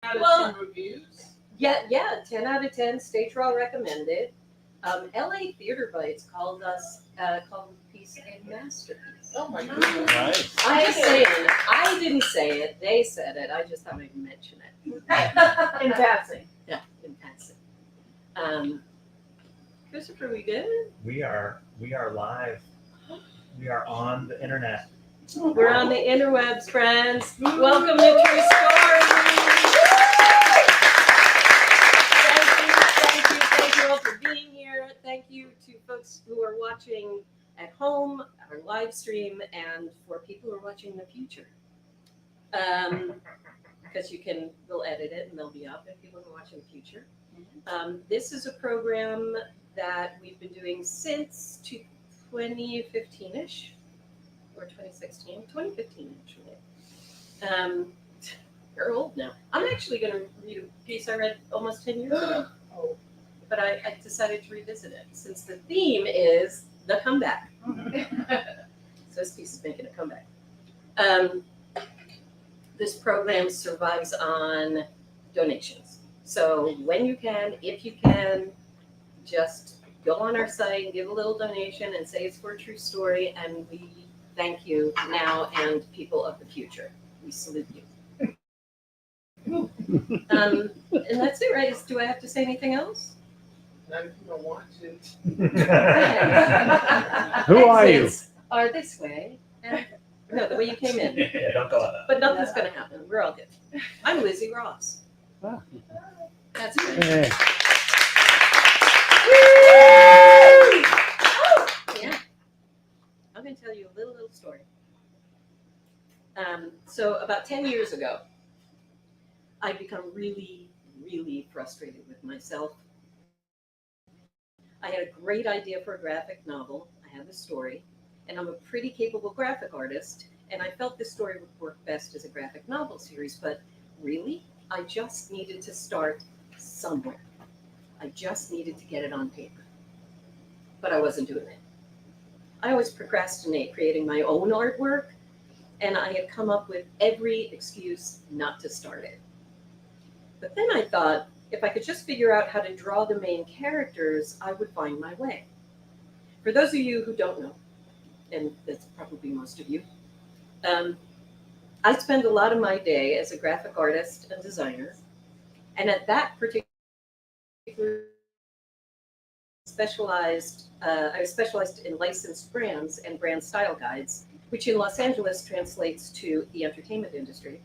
Out of 10 reviews. Yeah, 10 out of 10. Stage Raw recommended. LA Theater Bites called the piece a masterpiece. Oh my goodness. Nice. I'm just saying, I didn't say it, they said it. I just thought I'd mention it. In passing. Yeah, in passing. Christopher, we good? We are live. We are on the internet. We're on the interwebs, friends. Welcome to True Story. Thank you all for being here. Thank you to folks who are watching at home, our live stream, and for people who are watching in the future. Because we'll edit it and they'll be up if people are watching in the future. This is a program that we've been doing since 2015-ish. Or 2016, 2015 actually. You're old now. I'm actually going to read a piece I read almost 10 years ago. But I decided to revisit it since the theme is the comeback. So this piece is making a comeback. This program survives on donations. So when you can, if you can, just go on our site and give a little donation and say it's for a true story, and we thank you now and people of the future. We salute you. And that's it, right? Do I have to say anything else? Not if you don't want to. Who are you? Exits are this way. And, no, the way you came in. Yeah, don't go on that. But nothing's going to happen. We're all good. I'm Lizzie Ross. Ah. That's great. Hey. Yeah. I'm going to tell you a little story. So about 10 years ago, I'd become really, really frustrated with myself. I had a great idea for a graphic novel. I had the story, and I'm a pretty capable graphic artist, and I felt this story would work best as a graphic novel series, but really, I just needed to start somewhere. I just needed to get it on paper, but I wasn't doing it. I always procrastinate creating my own artwork, and I had come up with every excuse not to start it. But then I thought, if I could just figure out how to draw the main characters, I would find my way. For those of you who don't know, and that's probably most of you, I spend a lot of my day as a graphic artist and designer, and at that particular I was specialized in licensed brands and brand style guides, which in Los Angeles translates to the entertainment industry.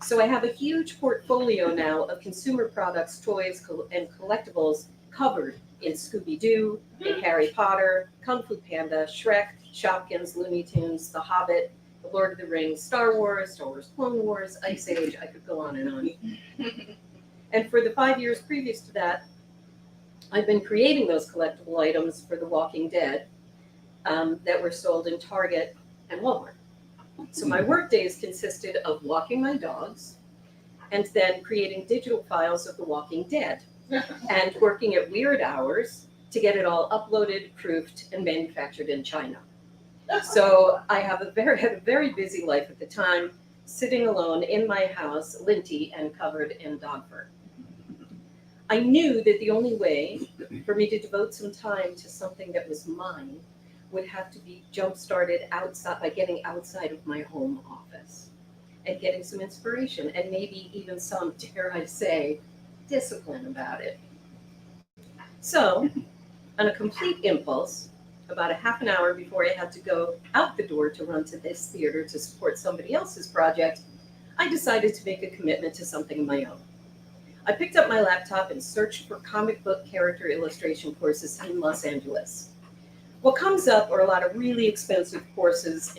So I have a huge portfolio now of consumer products, toys, and collectibles covered in Scooby-Doo, in Harry Potter, Kung Fu Panda, Shrek, Shopkins, Looney Tunes, The Hobbit, The Lord of the Rings, Star Wars Clone Wars, Ice Age, I could go on and on. And for the 5 years previous to that, I've been creating those collectible items for The Walking Dead that were sold in Target and Walmart. So my work days consisted of walking my dogs and then creating digital files of The Walking Dead and working at weird hours to get it all uploaded, proofed, and manufactured in China. So I had a very busy life at the time, sitting alone in my house, linty and covered in dog fur. I knew that the only way for me to devote some time to something that was mine would have to be jump-started outside by getting outside of my home office and getting some inspiration and maybe even some, dare I say, discipline about it. So, on a complete impulse, about a half an hour before I had to go out the door to run to this theater to support somebody else's project, I decided to make a commitment to something of my own. I picked up my laptop and searched for comic book character illustration courses in Los Angeles. What comes up are a lot of really expensive courses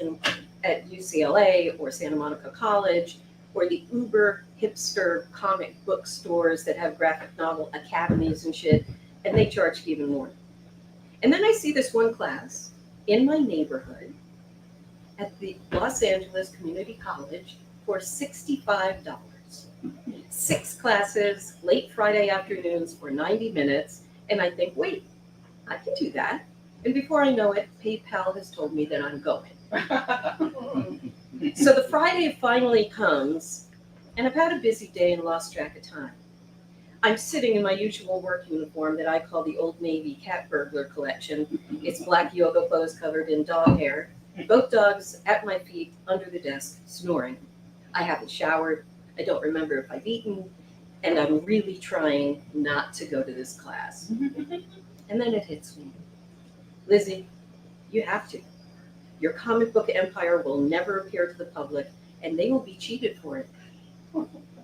at UCLA or Santa Monica College, or the uber hipster comic book stores that have graphic novel academies and shit, and they charge even more. And then I see this one class in my neighborhood at the Los Angeles Community College for $65. 6 classes, late Friday afternoons for 90 minutes, and I think, wait, I can do that. And before I know it, PayPal has told me that I'm going. So the Friday finally comes, and I've had a busy day and lost track of time. I'm sitting in my usual work uniform that I call the Old Navy cat burglar collection. It's black yoga clothes covered in dog hair, both dogs at my feet under the desk, snoring. I haven't showered, I don't remember if I've eaten, and I'm really trying not to go to this class. And then it hits me. Lizzie, you have to. Your comic book empire will never appear to the public, and they will be cheated for it.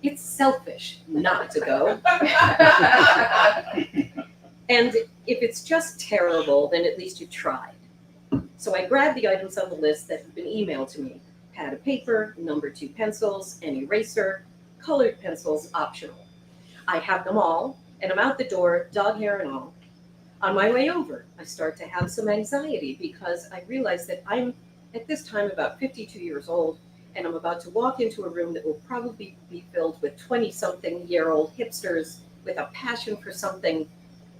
It's selfish not to go. And if it's just terrible, then at least you tried. So I grabbed the items on the list that have been emailed to me. Pad of paper, number 2 pencils, an eraser, colored pencils optional. I have them all, and I'm out the door, dog hair and all. On my way over, I start to have some anxiety because I realize that I'm, at this time, about 52 years old, and I'm about to walk into a room that will probably be filled with 20-something-year-old hipsters with a passion for something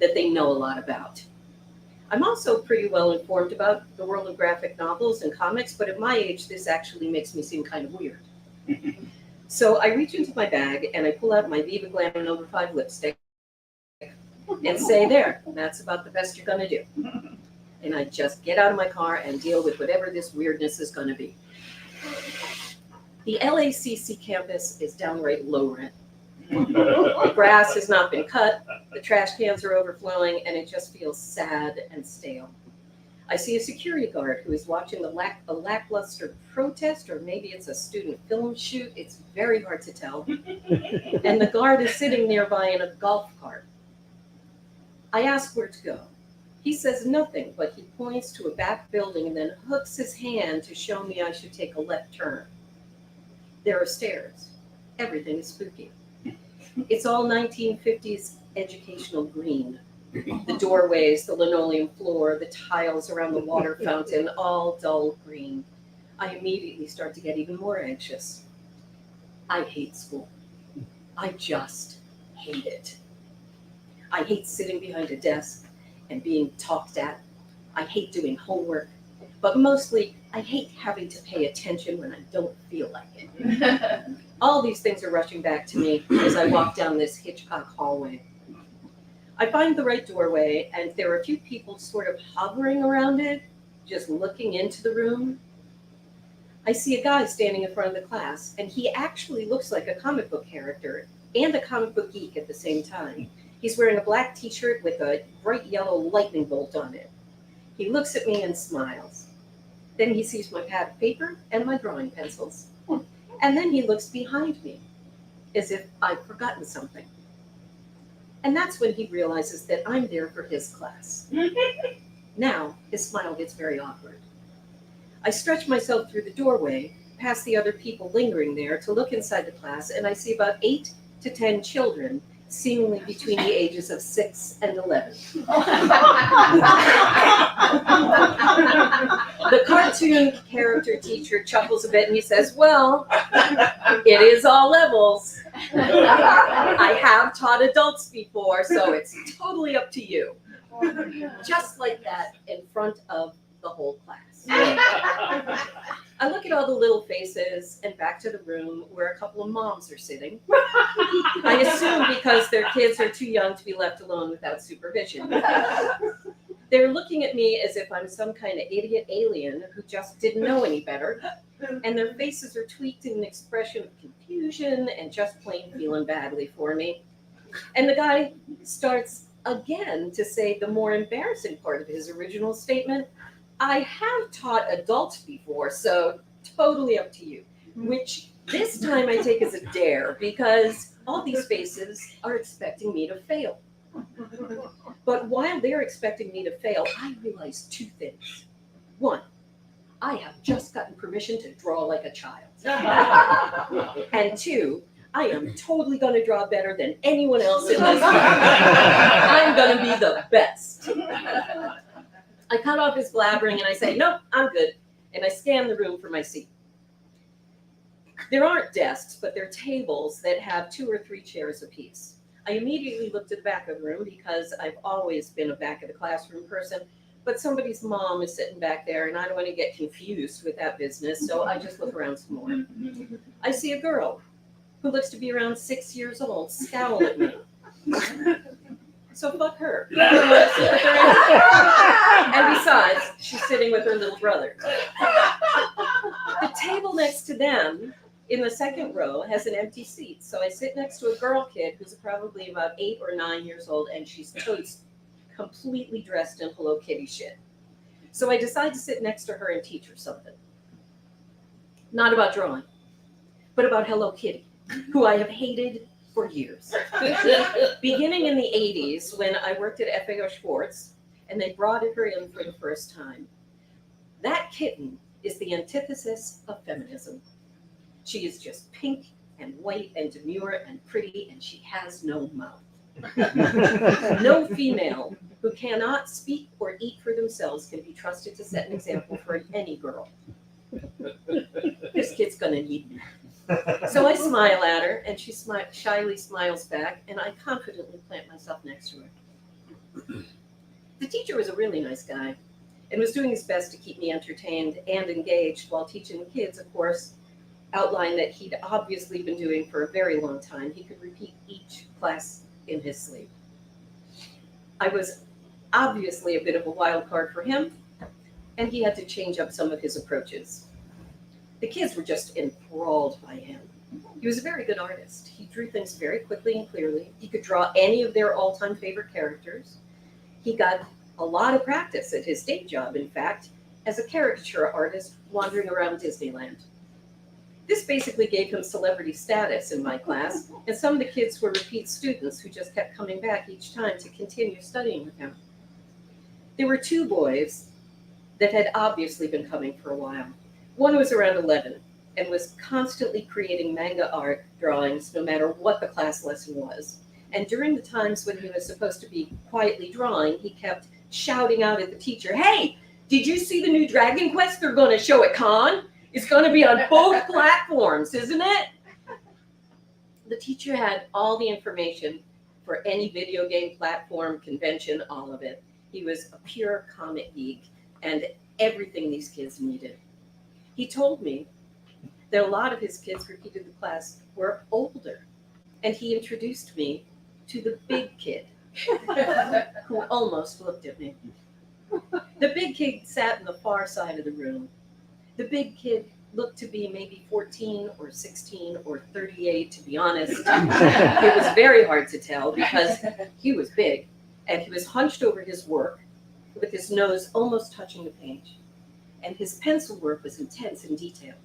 that they know a lot about. I'm also pretty well informed about the world of graphic novels and comics, but at my age, this actually makes me seem kind of weird. So I reach into my bag and I pull out my Viva Glam No. 5 lipstick and say, there, that's about the best you're gonna do. And I just get out of my car and deal with whatever this weirdness is gonna be. The LACC campus is downright low rent. The grass has not been cut, the trash cans are overflowing, and it just feels sad and stale. I see a security guard who is watching a lackluster protest, or maybe it's a student film shoot. It's very hard to tell. And the guard is sitting nearby in a golf cart. I ask where to go. He says nothing, but he points to a back building and then hooks his hand to show me I should take a left turn. There are stairs. Everything is spooky. It's all 1950s educational green. The doorways, the linoleum floor, the tiles around the water fountain, all dull green. I immediately start to get even more anxious. I hate school. I just hate it. I hate sitting behind a desk and being talked at. I hate doing homework, but mostly I hate having to pay attention when I don't feel like it. All these things are rushing back to me as I walk down this Hitchcock hallway. I find the right doorway, and there are a few people sort of hovering around it, just looking into the room. I see a guy standing in front of the class, and he actually looks like a comic book character and a comic book geek at the same time. He's wearing a black t-shirt with a bright yellow lightning bolt on it. He looks at me and smiles. Then he sees my pad of paper and my drawing pencils. And then he looks behind me, as if I've forgotten something. And that's when he realizes that I'm there for his class. Now, his smile gets very awkward. I stretch myself through the doorway, past the other people lingering there, to look inside the class, and I see about 8 to 10 children, seemingly between the ages of 6 and 11. The cartoon character teacher chuckles a bit and he says, well, it is all levels. I have taught adults before, so it's totally up to you. Just like that, in front of the whole class. I look at all the little faces and back to the room where a couple of moms are sitting. I assume because their kids are too young to be left alone without supervision. They're looking at me as if I'm some kind of idiot alien who just didn't know any better. And their faces are tweaked in an expression of confusion and just plain feeling badly for me. And the guy starts again to say the more embarrassing part of his original statement. I have taught adults before, so totally up to you. Which this time I take as a dare because all these faces are expecting me to fail. But while they're expecting me to fail, I realize 2 things. 1, I have just gotten permission to draw like a child. And 2, I am totally going to draw better than anyone else in this class. I'm going to be the best. I cut off his blabbering and I say, nope, I'm good. And I scan the room for my seat. There aren't desks, but there are tables that have 2 or 3 chairs apiece. I immediately look to the back of the room because I've always been a back of the classroom person, but somebody's mom is sitting back there and I don't want to get confused with that business, so I just look around some more. I see a girl who looks to be around 6 years old, scowl at me. So fuck her. And besides, she's sitting with her little brother. The table next to them in the second row has an empty seat. So I sit next to a girl kid who's probably about 8 or 9 years old, and she's totes completely dressed in Hello Kitty shit. So I decide to sit next to her and teach her something. Not about drawing, but about Hello Kitty, who I have hated for years. Beginning in the 80s, when I worked at FAO Schwartz, and they brought her in for the first time. That kitten is the antithesis of feminism. She is just pink and white and demure and pretty, and she has no mouth. No female who cannot speak or eat for themselves can be trusted to set an example for any girl. This kid's gonna need me. So I smile at her, and she shyly smiles back, and I confidently plant myself next to her. The teacher was a really nice guy and was doing his best to keep me entertained and engaged while teaching the kids, of course, outlined that he'd obviously been doing for a very long time. He could repeat each class in his sleep. I was obviously a bit of a wild card for him, and he had to change up some of his approaches. The kids were just enthralled by him. He was a very good artist. He drew things very quickly and clearly. He could draw any of their all-time favorite characters. He got a lot of practice at his day job, in fact, as a caricature artist wandering around Disneyland. This basically gave him celebrity status in my class, and some of the kids were repeat students who just kept coming back each time to continue studying with him. There were 2 boys that had obviously been coming for a while. One was around 11 and was constantly creating manga art drawings no matter what the class lesson was. And during the times when he was supposed to be quietly drawing, he kept shouting out at the teacher, "Hey, did you see the new Dragon Quest they're going to show at Con? It's going to be on both platforms, isn't it?" The teacher had all the information for any video game platform, convention, all of it. He was a pure comic geek and everything these kids needed. He told me that a lot of his kids repeated the class were older, and he introduced me to the big kid, who almost looked at me. The big kid sat in the far side of the room. The big kid looked to be maybe 14 or 16 or 38, to be honest. It was very hard to tell because he was big, and he was hunched over his work with his nose almost touching the page. And his pencil work was intense and detailed.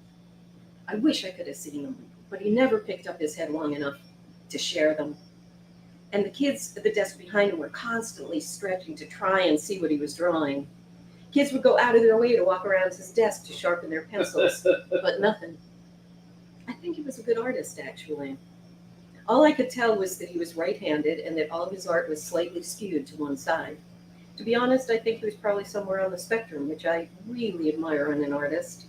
I wish I could have seen him, but he never picked up his head long enough to share them. And the kids at the desk behind him were constantly stretching to try and see what he was drawing. Kids would go out of their way to walk around his desk to sharpen their pencils, but nothing. I think he was a good artist, actually. All I could tell was that he was right-handed and that all his art was slightly skewed to one side. To be honest, I think he was probably somewhere on the spectrum, which I really admire in an artist.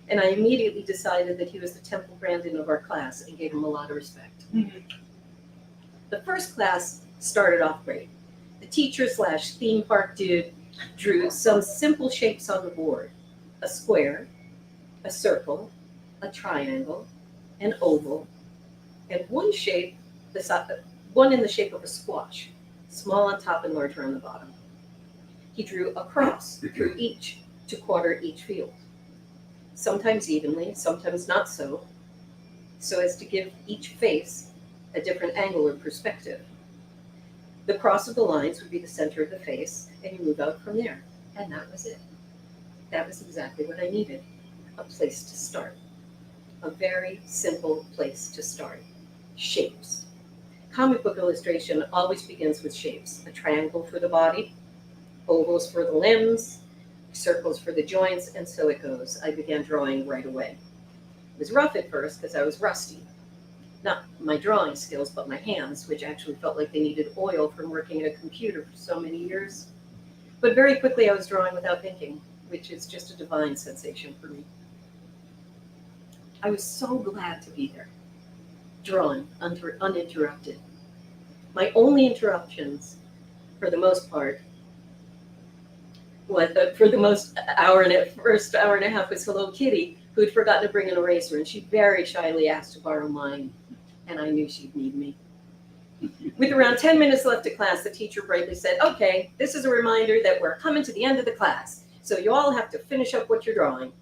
And I immediately decided that he was the Temple Grandin of our class and gave him a lot of respect. Mm-hmm. The first class started off great. The teacher/theme park dude drew some simple shapes on the board: a square, a circle, a triangle, an oval, and one in the shape of a squash, small on top and larger on the bottom. He drew a cross through each to quarter each field, sometimes evenly, sometimes not so as to give each face a different angle or perspective. The cross of the lines would be the center of the face, and you move out from there. And that was it. That was exactly what I needed. A place to start. A very simple place to start. Shapes. Comic book illustration always begins with shapes. A triangle for the body, ovals for the limbs, circles for the joints, and so it goes. I began drawing right away. It was rough at first because I was rusty. Not my drawing skills, but my hands, which actually felt like they needed oil from working at a computer for so many years. But very quickly I was drawing without thinking, which is just a divine sensation for me. I was so glad to be there, drawing uninterrupted. My only interruptions, for the most part, first hour and a half was Hello Kitty, who had forgotten to bring an eraser, and she very shyly asked to borrow mine. and I knew she'd need me. With around 10 minutes left of class, the teacher brightly said, "Okay, this is a reminder that we're coming to the end of the class, so you all have to finish up what you're drawing.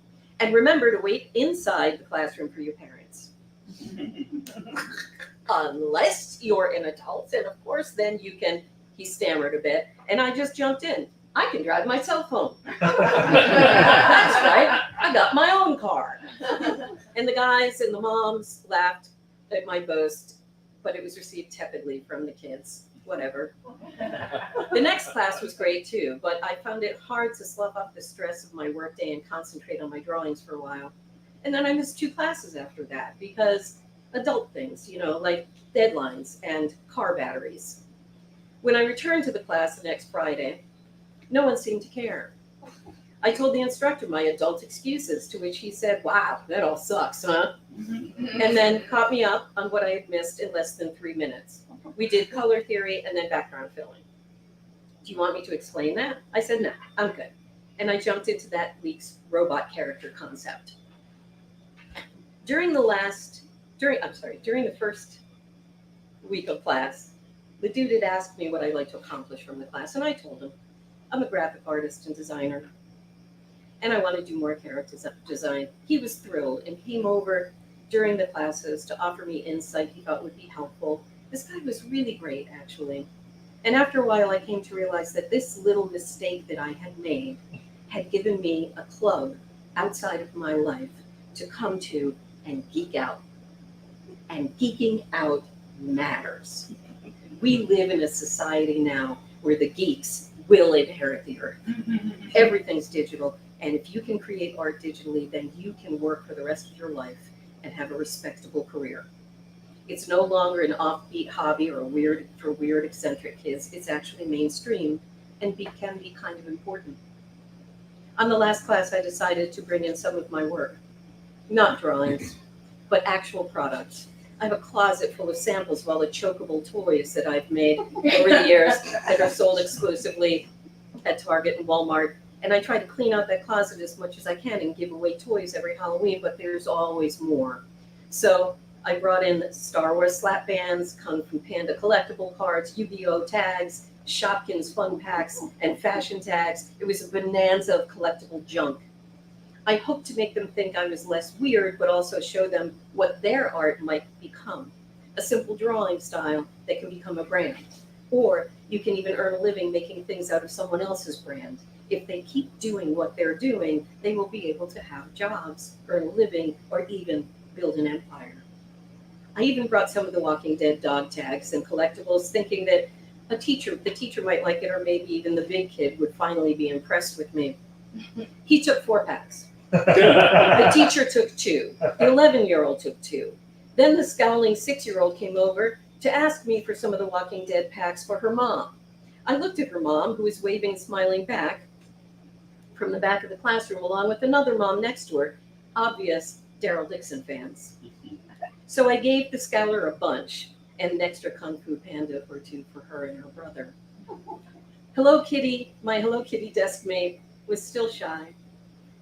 And remember to wait inside the classroom for your parents. Unless you're an adult, and of course then you can," he stammered a bit, and I just jumped in. "I can drive myself home." That's right, I got my own car. And the guys and the moms laughed at my boast, but it was received tepidly from the kids. Whatever. The next class was great too, but I found it hard to slough off the stress of my workday and concentrate on my drawings for a while. And then I missed 2 classes after that because adult things, like deadlines and car batteries. When I returned to the class the next Friday, no one seemed to care. I told the instructor my adult excuses, to which he said, "Wow, that all sucks, huh?" And then caught me up on what I had missed in less than 3 minutes. We did color theory and then background filling. "Do you want me to explain that?" I said, "No, I'm good." And I jumped into that week's robot character concept. During the first week of class, the dude had asked me what I'd like to accomplish from the class, and I told him, I'm a graphic artist and designer, and I want to do more character design. He was thrilled and came over during the classes to offer me insight he thought would be helpful. This guy was really great, actually. And after a while, I came to realize that this little mistake that I had made had given me a club outside of my life to come to and geek out. And geeking out matters. We live in a society now where the geeks will inherit the earth. Everything's digital, and if you can create art digitally, then you can work for the rest of your life and have a respectable career. It's no longer an offbeat hobby or for weird eccentric kids. It's actually mainstream and can be kind of important. On the last class, I decided to bring in some of my work. Not drawings, but actual products. I have a closet full of samples of all the chokeable toys that I've made over the years that are sold exclusively at Target and Walmart. And I try to clean out that closet as much as I can and give away toys every Halloween, but there's always more. So I brought in Star Wars slap bands, Kung Fu Panda collectible cards, Yu-Gi-Oh tags, Shopkins fun packs, and fashion tags. It was a bonanza of collectible junk. I hope to make them think I was less weird, but also show them what their art might become. A simple drawing style that can become a brand. Or you can even earn a living making things out of someone else's brand. If they keep doing what they're doing, they will be able to have jobs, earn a living, or even build an empire. I even brought some of the Walking Dead dog tags and collectibles, thinking that the teacher might like it, or maybe even the big kid would finally be impressed with me. He took 4 packs. The teacher took 2. The 11-year-old took 2. Then the scowling 6-year-old came over to ask me for some of the Walking Dead packs for her mom. I looked at her mom, who was waving, smiling back from the back of the classroom, along with another mom next to her, obvious Daryl Dixon fans. So I gave the scowler a bunch and an extra Kung Fu Panda or 2 for her and her brother. Hello Kitty, my Hello Kitty desk mate, was still shy.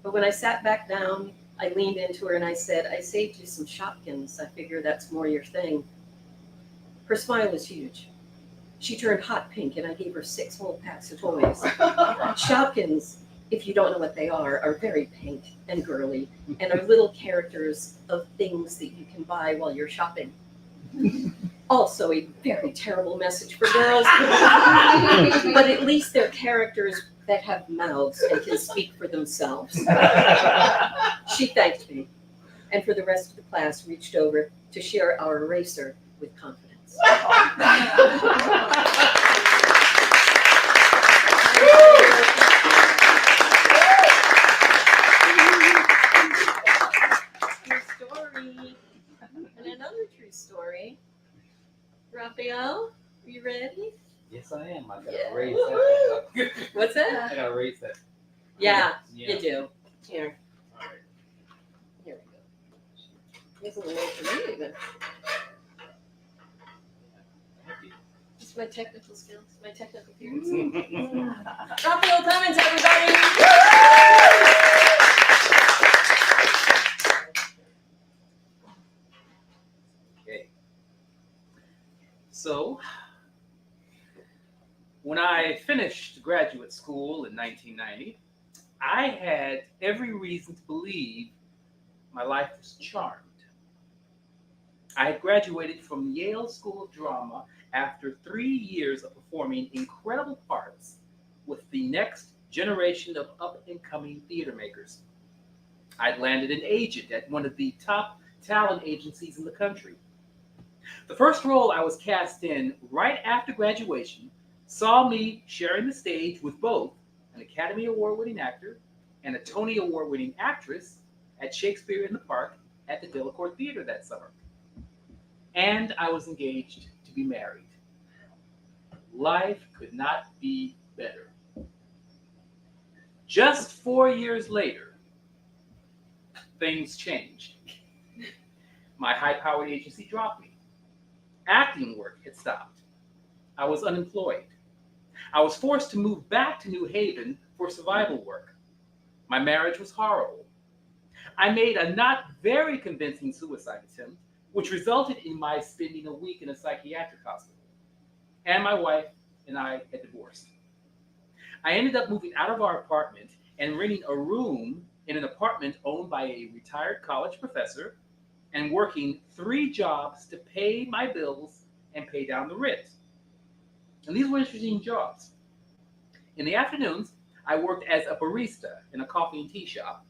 But when I sat back down, I leaned into her and I said, "I saved you some Shopkins. I figure that's more your thing." Her smile was huge. She turned hot pink and I gave her 6 whole packs of toys. Shopkins, if you don't know what they are very pink and girly and are little characters of things that you can buy while you're shopping. Also a very terrible message for girls, but at least they're characters that have mouths and can speak for themselves. She thanked me, and for the rest of the class reached over to share our eraser with confidence. True story. And another true story. Raphael, are you ready? Yes, I am. I gotta Yeah. raise that. What's that? I gotta raise that. Yeah, you do. Here. All right. Here we go. This is a note for me even. It's my technical skills, my technical theories. Raphael Clemens, everybody! Okay. So, when I finished graduate school in 1990, I had every reason to believe my life was charmed. I had graduated from Yale School of Drama after 3 years of performing incredible parts with the next generation of up-and-coming theater makers. I'd landed an agent at one of the top talent agencies in the country. The first role I was cast in right after graduation saw me sharing the stage with both an Academy Award-winning actor and a Tony Award-winning actress at Shakespeare in the Park at the Delacorte Theater that summer. And I was engaged to be married. Life could not be better. Just 4 years later, things changed. My high-powered agency dropped me. Acting work had stopped. I was unemployed. I was forced to move back to New Haven for survival work. My marriage was horrible. I made a not very convincing suicide attempt, which resulted in my spending a week in a psychiatric hospital. And my wife and I had divorced. I ended up moving out of our apartment and renting a room in an apartment owned by a retired college professor and working 3 jobs to pay my bills and pay down the rent. And these were interesting jobs. In the afternoons, I worked as a barista in a coffee and tea shop.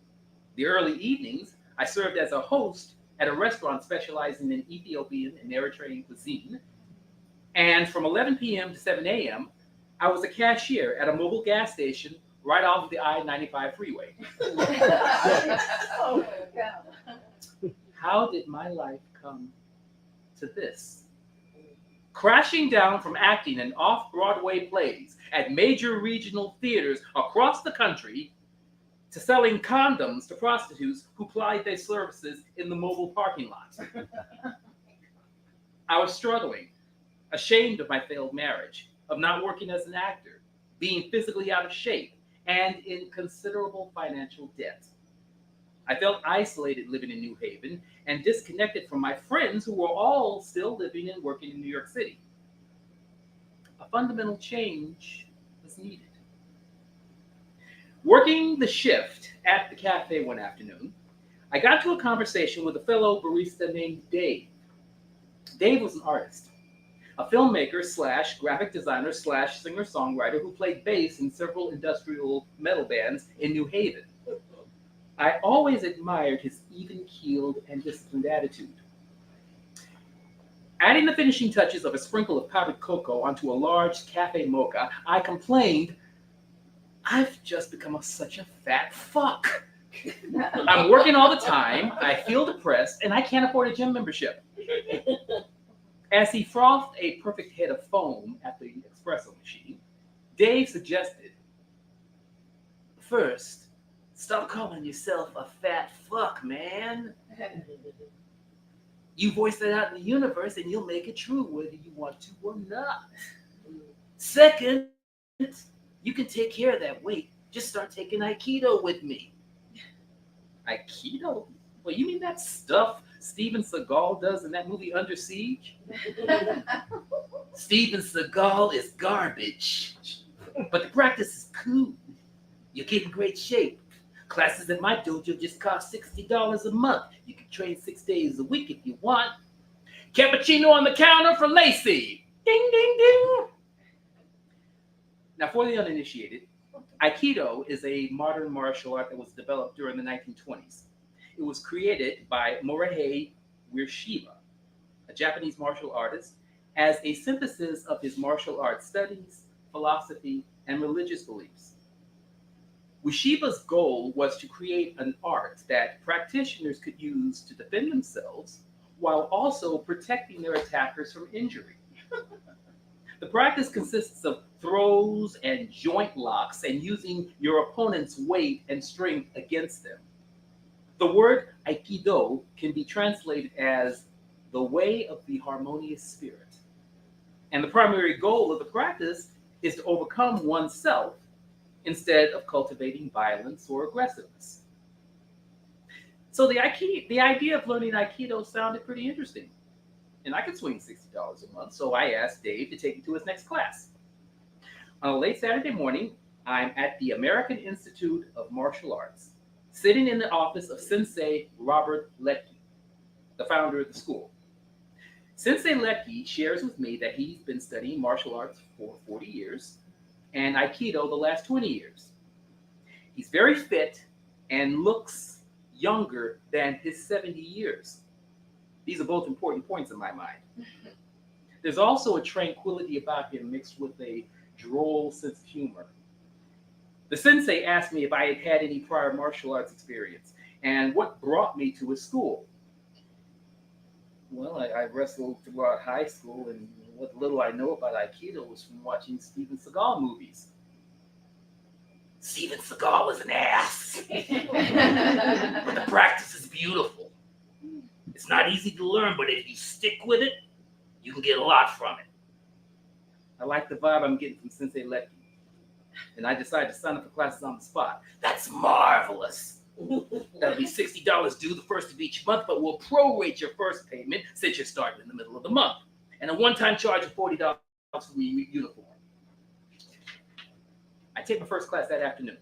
The early evenings, I served as a host at a restaurant specializing in Ethiopian and Eritrean cuisine. And from 11 p.m. to 7 a.m., I was a cashier at a mobile gas station right off the I-95 freeway. Oh, God. How did my life come to this? Crashing down from acting in off-Broadway plays at major regional theaters across the country to selling condoms to prostitutes who plied their services in the mobile parking lot. I was struggling, ashamed of my failed marriage, of not working as an actor, being physically out of shape, and in considerable financial debt. I felt isolated living in New Haven and disconnected from my friends who were all still living and working in New York City. A fundamental change was needed. Working the shift at the cafe one afternoon, I got to a conversation with a fellow barista named Dave. Dave was an artist, a filmmaker slash graphic designer slash singer-songwriter who played bass in several industrial metal bands in New Haven. I always admired his even-keeled and disciplined attitude. Adding the finishing touches of a sprinkle of powdered cocoa onto a large cafe mocha, I complained, I've just become such a fat fuck. I'm working all the time, I feel depressed, and I can't afford a gym membership. As he frothed a perfect head of foam at the espresso machine, Dave suggested, first, stop calling yourself a fat fuck, man. You voice that out in the universe and you'll make it true whether you want to or not. Second, you can take care of that weight. Just start taking Aikido with me. Aikido? Well, you mean that stuff Steven Seagal does in that movie Under Siege? Steven Seagal is garbage. But the practice is cool. You get in great shape. Classes at my dojo just cost $60 a month. You can train 6 days a week if you want. Cappuccino on the counter for Lacey. Ding, ding, ding. Now, for the uninitiated, Aikido is a modern martial art that was developed during the 1920s. It was created by Morihei Ueshiba, a Japanese martial artist, as a synthesis of his martial arts studies, philosophy, and religious beliefs. Ueshiba's goal was to create an art that practitioners could use to defend themselves while also protecting their attackers from injury. The practice consists of throws and joint locks and using your opponent's weight and strength against them. The word Aikido can be translated as the way of the harmonious spirit. And the primary goal of the practice is to overcome oneself instead of cultivating violence or aggressiveness. So the idea of learning Aikido sounded pretty interesting. and I could swing $60 a month, so I asked Dave to take me to his next class. On a late Saturday morning, I'm at the American Institute of Martial Arts, sitting in the office of Sensei Robert Leckie, the founder of the school. Sensei Leckie shares with me that he's been studying martial arts for 40 years and Aikido the last 20 years. He's very fit and looks younger than his 70 years. These are both important points in my mind. There's also a tranquility about him mixed with a droll sense of humor. The sensei asked me if I had had any prior martial arts experience and what brought me to his school. Well, I wrestled throughout high school, and what little I know about Aikido was from watching Steven Seagal movies. Steven Seagal is an ass, but the practice is beautiful. It's not easy to learn, but if you stick with it, you can get a lot from it. I like the vibe I'm getting from Sensei Leckie, and I decided to sign up for classes on the spot. That's marvelous. That'll be $60 due the first of each month, but we'll prorate your first payment since you're starting in the middle of the month, and a one-time charge of $40 for the uniform. I take my first class that afternoon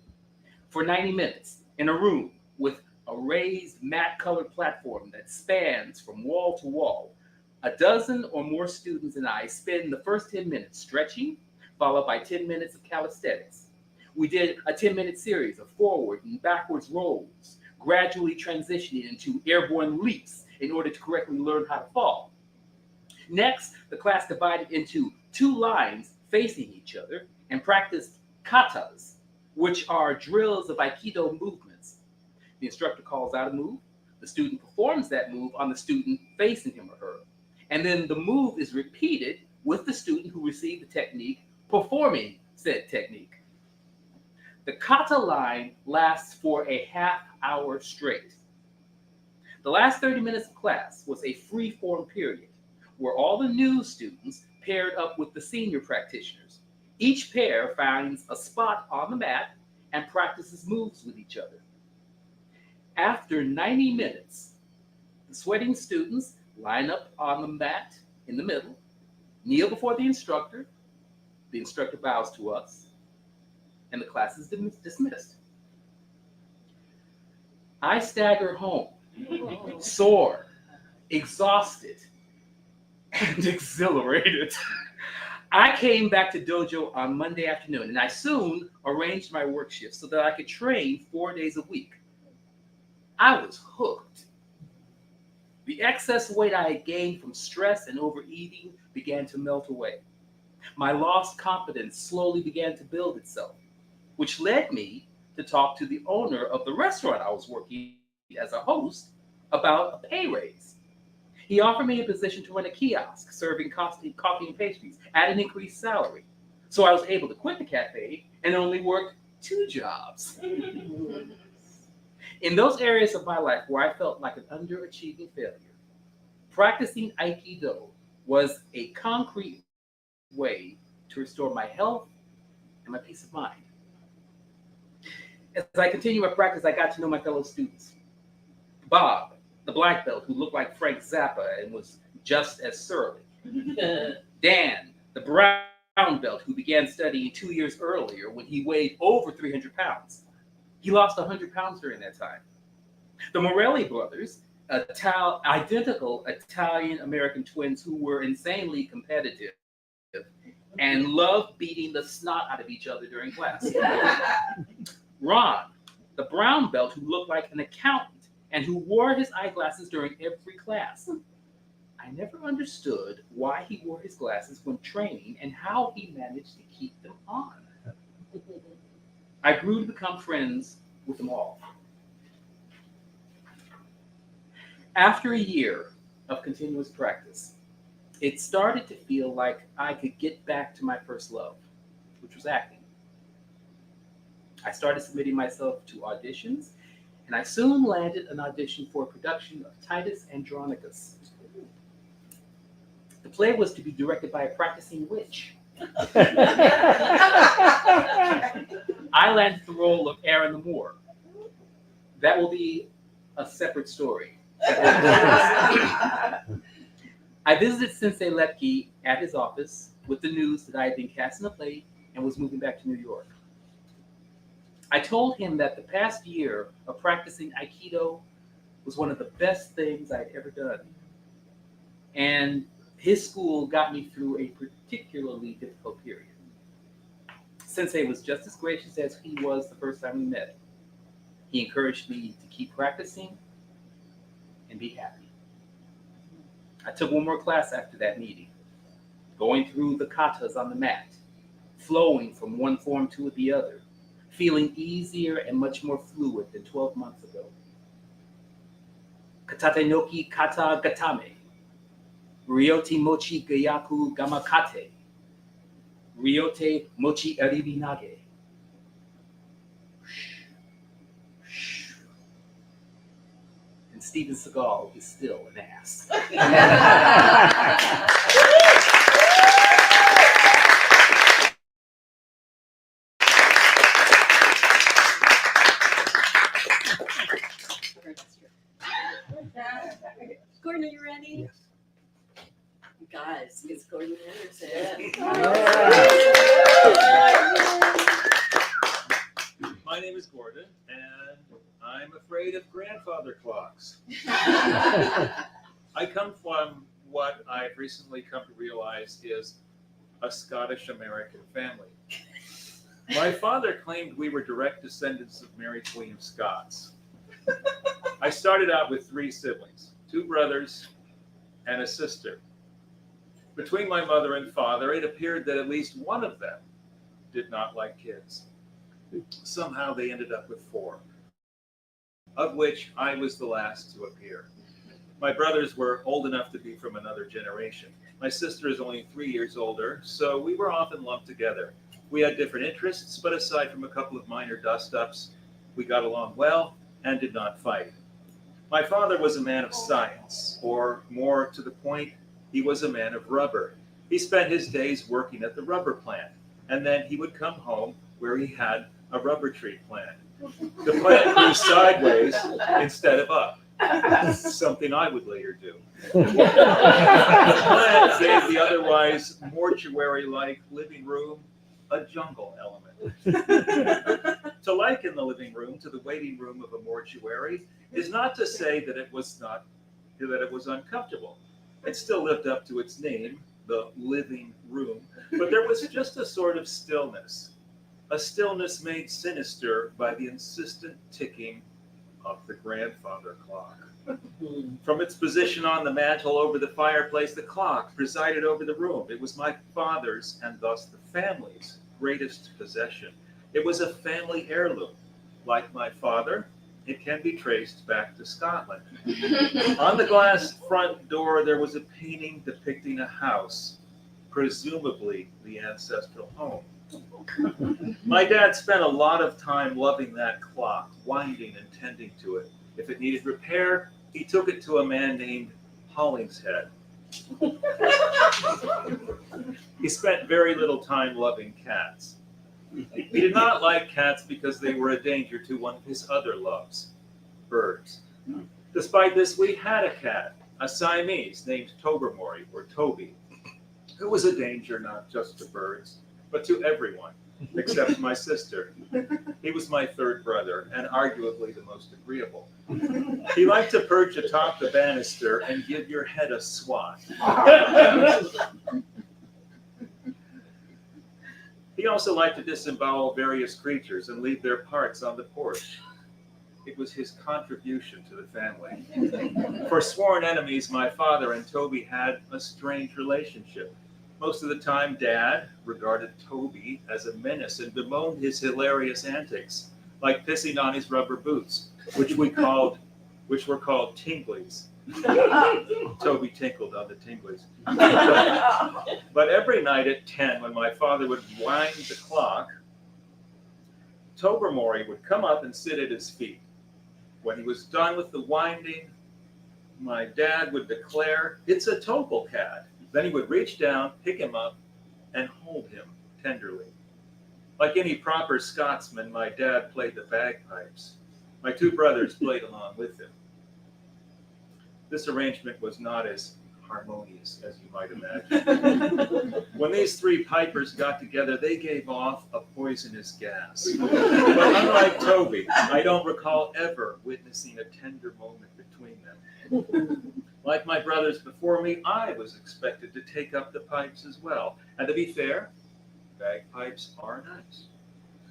for 90 minutes in a room with a raised matte-colored platform that spans from wall to wall. A dozen or more students and I spend the first 10 minutes stretching, followed by 10 minutes of calisthenics. We did a 10-minute series of forward and backwards rolls, gradually transitioning into airborne leaps in order to correctly learn how to fall. Next, the class divided into 2 lines facing each other and practiced katas, which are drills of Aikido movements. The instructor calls out a move, the student performs that move on the student facing him or her, and then the move is repeated with the student who received the technique performing said technique. The kata line lasts for a half hour straight. The last 30 minutes of class was a free-form period where all the new students paired up with the senior practitioners. Each pair finds a spot on the mat and practices moves with each other. After 90 minutes, the sweating students line up on the mat in the middle, kneel before the instructor bows to us, and the class is dismissed. I stagger home, sore, exhausted, and exhilarated. I came back to dojo on Monday afternoon, and I soon arranged my work shift so that I could train 4 days a week. I was hooked. The excess weight I had gained from stress and overeating began to melt away. My lost confidence slowly began to build itself, which led me to talk to the owner of the restaurant I was working as a host about a pay raise. He offered me a position to run a kiosk serving coffee and pastries at an increased salary. So I was able to quit the cafe and only work 2 jobs. In those areas of my life where I felt like an underachieving failure, practicing Aikido was a concrete way to restore my health and my peace of mind. As I continued my practice, I got to know my fellow students. Bob, the black belt who looked like Frank Zappa and was just as surly. Dan, the brown belt who began studying 2 years earlier when he weighed over 300 pounds. He lost 100 pounds during that time. The Morelli brothers, identical Italian-American twins who were insanely competitive and loved beating the snot out of each other during class. Ron, the brown belt who looked like an accountant and who wore his eyeglasses during every class. I never understood why he wore his glasses when training and how he managed to keep them on. I grew to become friends with them all. After a year of continuous practice, it started to feel like I could get back to my first love, which was acting. I started submitting myself to auditions, and I soon landed an audition for a production of Titus Andronicus. The play was to be directed by a practicing witch. I landed the role of Aaron the Moor. That will be a separate story. I I visited Sensei Lepke at his office with the news that I had been cast in a play and was moving back to New York. I told him that the past year of practicing Aikido was one of the best things I'd ever done. And his school got me through a particularly difficult period. Sensei was just as gracious as he was the first time we met. He encouraged me to keep practicing and be happy. I took one more class after that meeting, going through the katas on the mat, flowing from one form to the other, feeling easier and much more fluid than 12 months ago. Katate noki kata gatame, ryoti mochi gayaku gamakate, ryote mochi aribi nage. And Steven Seagal is still an ass. Gordon, are you ready? Yes. You guys, it's Gordon Anderson. My name is Gordon, and I'm afraid of grandfather clocks. I come from what I've recently come to realize is a Scottish-American family. My father claimed we were direct descendants of Mary Queen of Scots. I started out with 3 siblings, 2 brothers and a sister. Between my mother and father, it appeared that at least one of them did not like kids. Somehow they ended up with 4, of which I was the last to appear. My brothers were old enough to be from another generation. My sister is only 3 years older, so we were often lumped together. We had different interests, but aside from a couple of minor dust-ups, we got along well and did not fight. My father was a man of science, or more to the point, he was a man of rubber. He spent his days working at the rubber plant, and then he would come home where he had a rubber tree plant. The plant grew sideways instead of up, something I would later do. The plant gave the otherwise mortuary-like living room a jungle element. To liken the living room to the waiting room of a mortuary is not to say that it was uncomfortable. It still lived up to its name, the living room, but there was just a sort of stillness, a stillness made sinister by the insistent ticking of the grandfather clock. From its position on the mantel over the fireplace, the clock presided over the room. It was my father's, and thus the family's, greatest possession. It was a family heirloom. Like my father, it can be traced back to Scotland. On the glass front door, there was a painting depicting a house, presumably the ancestral home. My dad spent a lot of time loving that clock, winding and tending to it. If it needed repair, he took it to a man named Hollingshead. He spent very little time loving cats. He did not like cats because they were a danger to one of his other loves, birds. Despite this, we had a cat, a Siamese named Tobermory, or Toby, who was a danger not just to birds, but to everyone, except my sister. He was my 3rd brother, and arguably the most agreeable. He liked to perch atop the banister and give your head a swat. He also liked to disembowel various creatures and leave their parts on the porch. It was his contribution to the family. For sworn enemies, my father and Toby had a strange relationship. Most of the time, Dad regarded Toby as a menace and bemoaned his hilarious antics, like pissing on his rubber boots, which were called tinglies. Toby tinkled on the tinglies. But every night at 10, when my father would wind the clock, Tobermory would come up and sit at his feet. When he was done with the winding, my dad would declare, "It's a Topal cat." Then he would reach down, pick him up, and hold him tenderly. Like any proper Scotsman, my dad played the bagpipes. My 2 brothers played along with him. This arrangement was not as harmonious as you might imagine. When these three pipers got together, they gave off a poisonous gas. But unlike Toby, I don't recall ever witnessing a tender moment between them. Like my brothers before me, I was expected to take up the pipes as well. And to be fair, bagpipes are nice.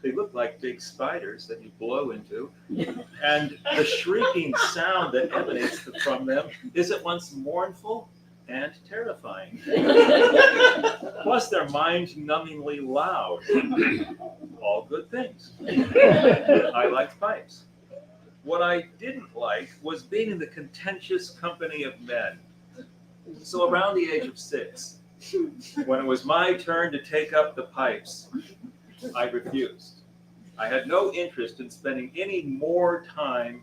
They look like big spiders that you blow into, and the shrieking sound that emanates from them is at once mournful and terrifying. Plus, they're mind-numbingly loud. All good things. I liked pipes. What I didn't like was being in the contentious company of men. So around the age of 6, when it was my turn to take up the pipes, I refused. I had no interest in spending any more time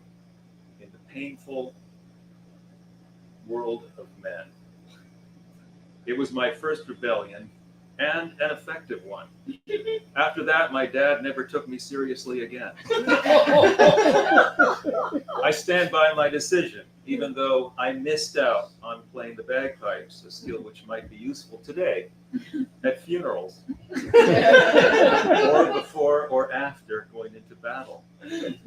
in the painful world of men. It was my first rebellion, and an effective one. After that, my dad never took me seriously again. I stand by my decision, even though I missed out on playing the bagpipes, a skill which might be useful today at funerals, or before or after going into battle.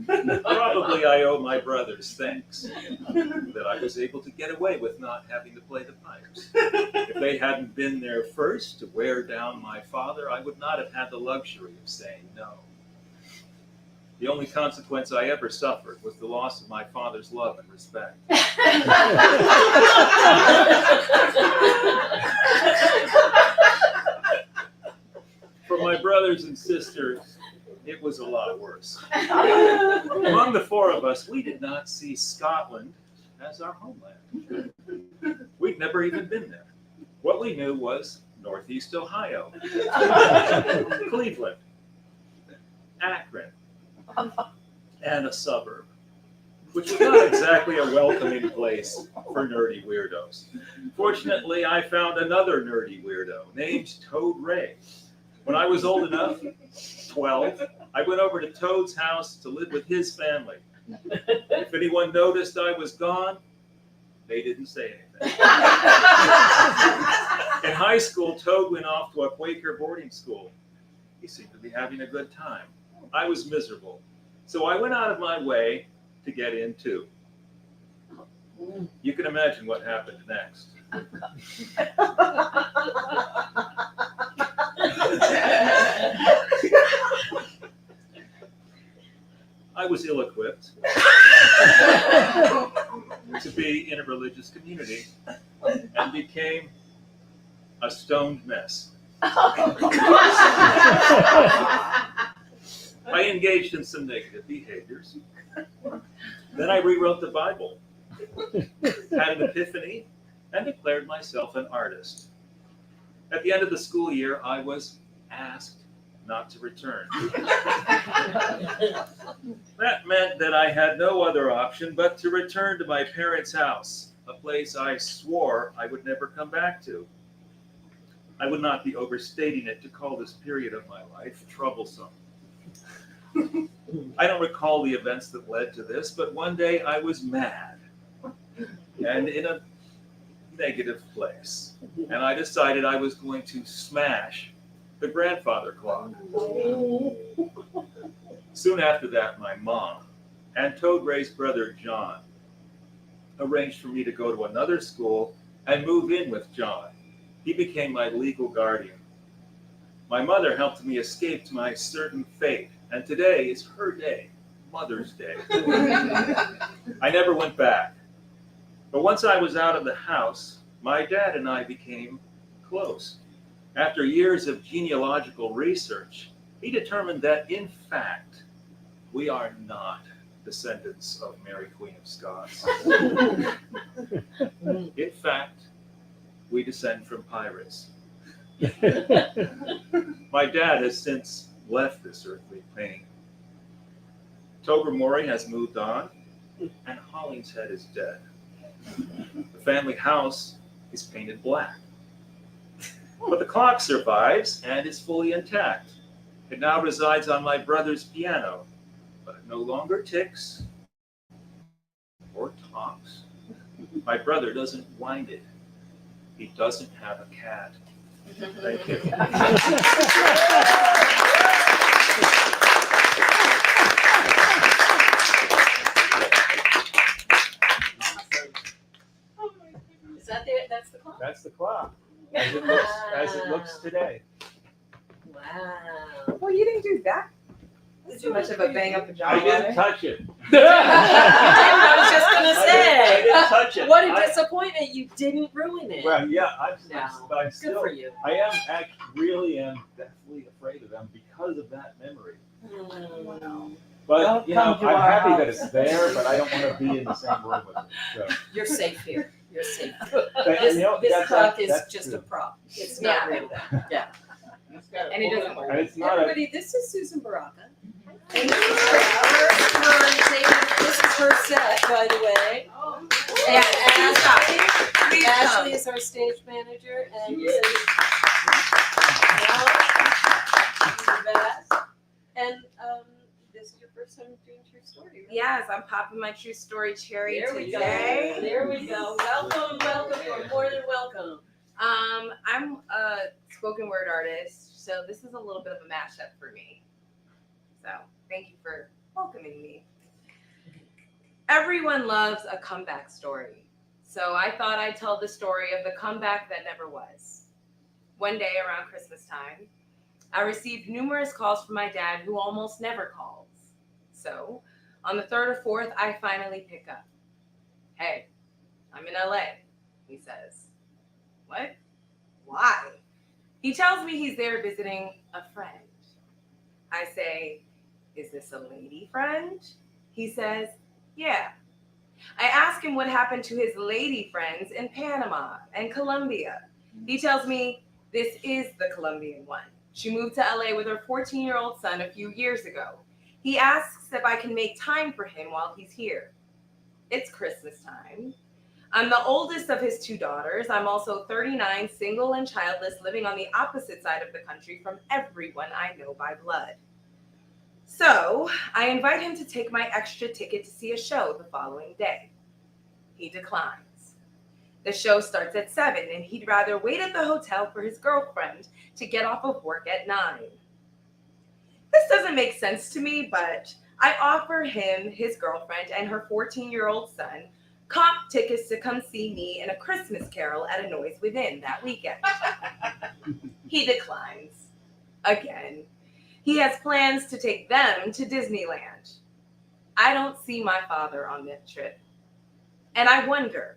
Probably I owe my brothers thanks that I was able to get away with not having to play the pipes. If they hadn't been there first to wear down my father, I would not have had the luxury of saying no. The only consequence I ever suffered was the loss of my father's love and respect. For my brothers and sisters, it was a lot worse. Among the four of us, we did not see Scotland as our homeland. We'd never even been there. What we knew was Northeast Ohio, Cleveland, Akron, and a suburb, which was not exactly a welcoming place for nerdy weirdos. Fortunately, I found another nerdy weirdo named Toad Ray. When I was old enough, 12, I went over to Toad's house to live with his family. If anyone noticed I was gone, they didn't say anything. In high school, Toad went off to a Quaker boarding school. He seemed to be having a good time. I was miserable, so I went out of my way to get in too. You can imagine what happened next. I was ill-equipped to be in a religious community and became a stoned mess. I engaged in some negative behaviors. Then I rewrote the Bible, had an epiphany, and declared myself an artist. At the end of the school year, I was asked not to return. That meant that I had no other option but to return to my parents' house, a place I swore I would never come back to. I would not be overstating it to call this period of my life troublesome. I don't recall the events that led to this, but one day I was mad and in a negative place, and I decided I was going to smash the grandfather clock. Soon after that, my mom and Toad Ray's brother John arranged for me to go to another school and move in with John. He became my legal guardian. My mother helped me escape to my certain fate, and today is her day, Mother's Day. I never went back. But once I was out of the house, my dad and I became close. After years of genealogical research, he determined that, in fact, we are not descendants of Mary Queen of Scots. In fact, we descend from pirates. My dad has since left this earthly plane. Tobermory has moved on, and Hollingshead is dead. The family house is painted black. But the clock survives and is fully intact. It now resides on my brother's piano, but it no longer ticks or talks. My brother doesn't wind it He doesn't have a cat. Thank you. Is that there? That's the clock? That's the clock, as it looks today. Wow. Well, you didn't do that Too much of a bang up the jaw. I didn't touch it. I was just gonna I say. didn't touch it. What a disappointment! You didn't ruin it. Well, yeah, but I'm Good still, for you. I am really am deathly afraid of them because of that memory. But, you know, Welcome to I'm our happy that house. it's there, but I don't want to be in the same room with it. So, You're safe here. You're safe. but, This, you know, this that's- clock is that's just true. a prop. It's not real. Yeah. And it doesn't work. And it's not a, Everybody, this is Susan Baraka. And this is her set, by the way. And Ashley is our stage manager, and this is she's the best. And this is your first time doing True Story, right? Yes, I'm popping my true story cherry There we go. today. There we go. Welcome, welcome. You're more than welcome. I'm a spoken word artist, so this is a little bit of a mashup for me. So thank you for welcoming me. Everyone loves a comeback story. So I thought I'd tell the story of the comeback that never was. One day around Christmas time, I received numerous calls from my dad who almost never calls. So on the 3rd or 4th, I finally pick up. Hey, I'm in LA, he says. What? Why? He tells me he's there visiting a friend. I say, is this a lady friend? He says, yeah. I ask him what happened to his lady friends in Panama and Colombia. He tells me this is the Colombian one. She moved to LA with her 14-year-old son a few years ago. He asks if I can make time for him while he's here. It's Christmas time. I'm the oldest of his 2 daughters. I'm also 39, single and childless, living on the opposite side of the country from everyone I know by blood. So I invite him to take my extra ticket to see a show the following day. He declines. The show starts at 7, and he'd rather wait at the hotel for his girlfriend to get off of work at 9. This doesn't make sense to me, but I offer him, his girlfriend, and her 14-year-old son comp tickets to come see me in A Christmas Carol at A Noise Within that weekend. He declines. Again. He has plans to take them to Disneyland. I don't see my father on that trip. And I wonder,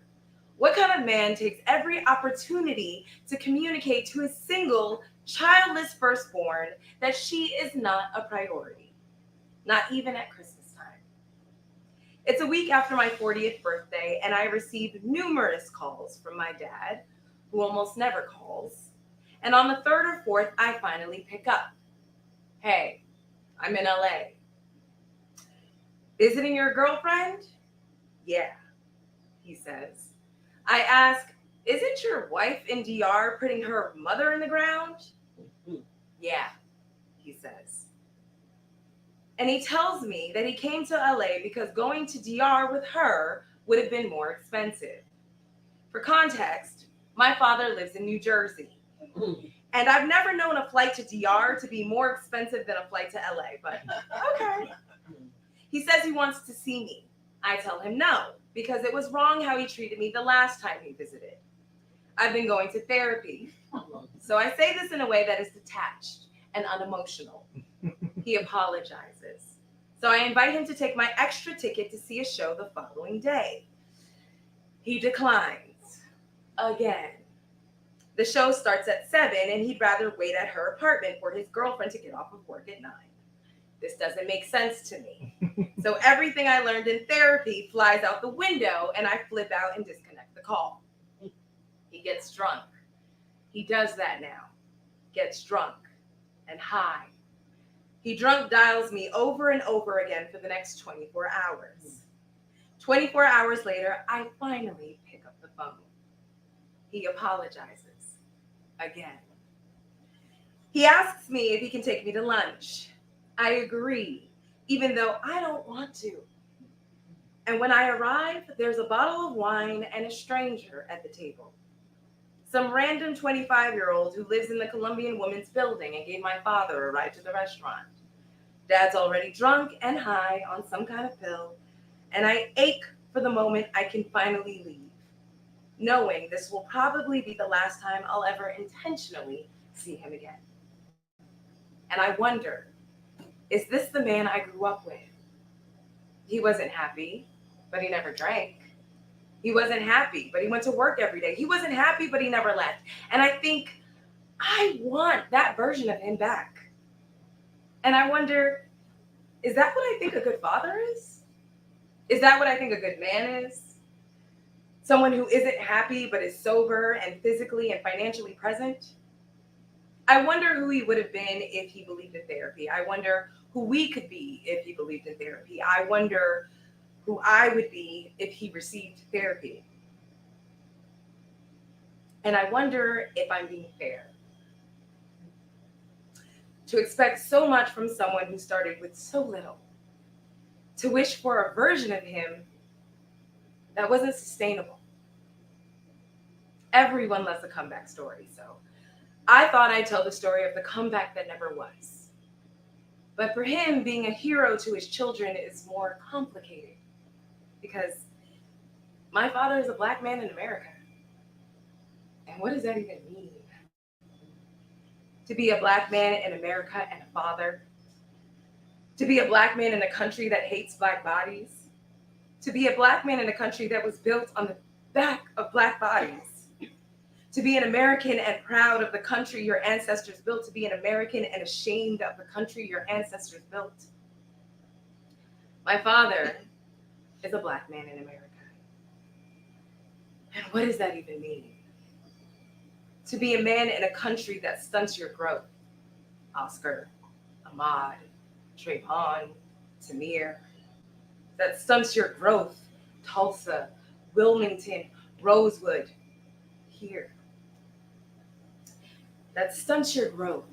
what kind of man takes every opportunity to communicate to his single, childless firstborn that she is not a priority? Not even at Christmas time. It's a week after my 40th birthday, and I received numerous calls from my dad, who almost never calls. And on the 3rd or 4th, I finally pick up. Hey, I'm in LA. Visiting your girlfriend? Yeah, he says. I ask, isn't your wife in DR putting her mother in the ground? Yeah, he says. And he tells me that he came to LA because going to DR with her would have been more expensive. For context, my father lives in New Jersey. And I've never known a flight to DR to be more expensive than a flight to LA, but okay. He says he wants to see me. I tell him no, because it was wrong how he treated me the last time he visited. I've been going to therapy. So I say this in a way that is detached and unemotional. He apologizes. So I invite him to take my extra ticket to see a show the following day. He declines. Again. The show starts at 7, and he'd rather wait at her apartment for his girlfriend to get off of work at 9. This doesn't make sense to me. So everything I learned in therapy flies out the window, and I flip out and disconnect the call. He gets drunk. He does that now. Gets drunk and high. He drunk dials me over and over again for the next 24 hours. 24 hours later, I finally pick up the phone. He apologizes. Again. He asks me if he can take me to lunch. I agree, even though I don't want to. And when I arrive, there's a bottle of wine and a stranger at the table. Some random 25-year-old who lives in the Colombian Women's Building and gave my father a ride to the restaurant. Dad's already drunk and high on some kind of pill, and I ache for the moment I can finally leave, knowing this will probably be the last time I'll ever intentionally see him again. And I wonder, is this the man I grew up with? He wasn't happy, but he never drank. He wasn't happy, but he went to work every day. He wasn't happy, but he never left. And I think I want that version of him back. And I wonder, is that what I think a good father is? Is that what I think a good man is? Someone who isn't happy, but is sober and physically and financially present? I wonder who he would have been if he believed in therapy. I wonder who we could be if he believed in therapy. I wonder who I would be if he received therapy. And I wonder if I'm being fair. To expect so much from someone who started with so little, to wish for a version of him that wasn't sustainable. Everyone loves a comeback story, so I thought I'd tell the story of the comeback that never was. But for him, being a hero to his children is more complicated because my father is a Black man in America. And what does that even mean? To be a Black man in America and a father? To be a Black man in a country that hates Black bodies? To be a Black man in a country that was built on the back of Black bodies? To be an American and proud of the country your ancestors built? To be an American and ashamed of the country your ancestors built? My father is a Black man in America. And what does that even mean? To be a man in a country that stunts your growth. Oscar, Ahmaud, Trayvon, Tamir. That stunts your growth. Tulsa, Wilmington, Rosewood, here. That stunts your growth.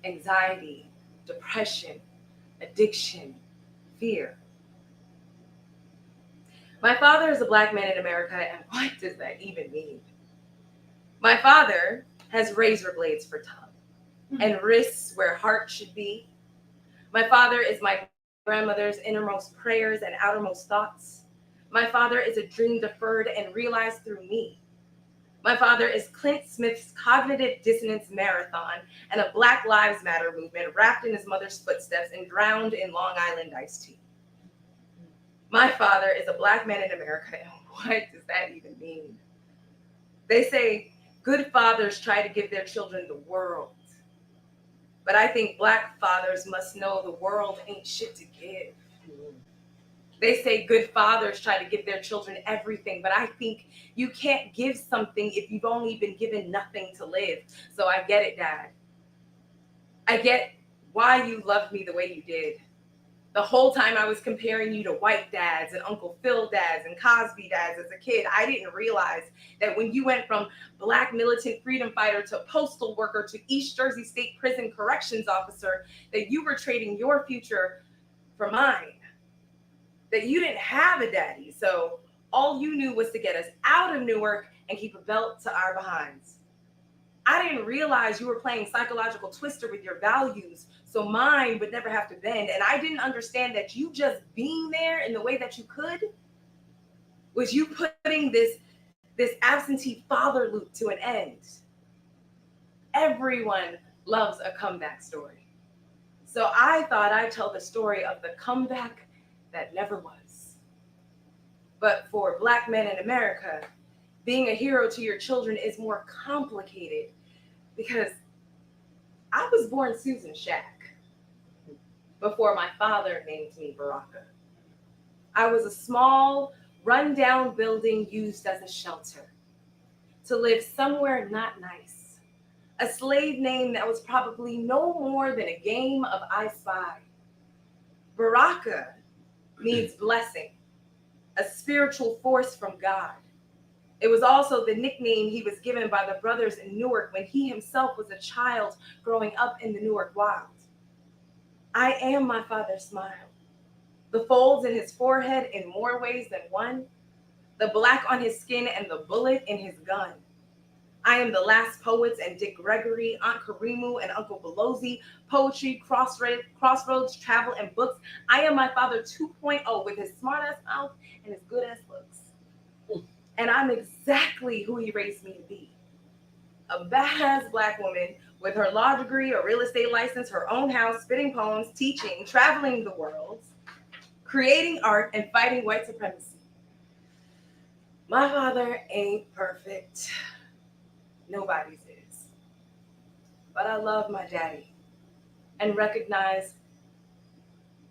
Anxiety, depression, addiction, fear. My father is a Black man in America, and what does that even mean? My father has razor blades for tongue and wrists where heart should be. My father is my grandmother's innermost prayers and outermost thoughts. My father is a dream deferred and realized through me. My father is Clint Smith's cognitive dissonance marathon and a Black Lives Matter movement wrapped in his mother's footsteps and drowned in Long Island iced tea. My father is a Black man in America, and what does that even mean? They say good fathers try to give their children the world. But I think Black fathers must know the world ain't shit to give. They say good fathers try to give their children everything, but I think you can't give something if you've only been given nothing to live. So I get it, Dad. I get why you loved me the way you did. The whole time I was comparing you to white dads and Uncle Phil dads and Cosby dads as a kid, I didn't realize that when you went from Black militant freedom fighter to postal worker to East Jersey State Prison corrections officer, that you were trading your future for mine. That you didn't have a daddy, so all you knew was to get us out of Newark and keep a belt to our behinds. I didn't realize you were playing psychological twister with your values, so mine would never have to bend. And I didn't understand that you just being there in the way that you could was you putting this absentee father loop to an end. Everyone loves a comeback story. So I thought I'd tell the story of the comeback that never was. But for Black men in America, being a hero to your children is more complicated because I was born Susan Shack before my father named me Baraka. I was a small, run-down building used as a shelter to live somewhere not nice. A slave name that was probably no more than a game of I Spy. Baraka means blessing, a spiritual force from God. It was also the nickname he was given by the brothers in Newark when he himself was a child growing up in the Newark wild. I am my father's smile. The folds in his forehead in more ways than one, the black on his skin and the bullet in his gun. I am the Last Poets and Dick Gregory, Aunt Karimu and Uncle Belozi, poetry, crossroads, travel, and books. I am my father 2.0 with his smart-ass mouth and his good-ass looks. And I'm exactly who he raised me to be. A badass Black woman with her law degree, a real estate license, her own house, spitting poems, teaching, traveling the world, creating art, and fighting white supremacy. My father ain't perfect. Nobody's is. But I love my daddy and recognize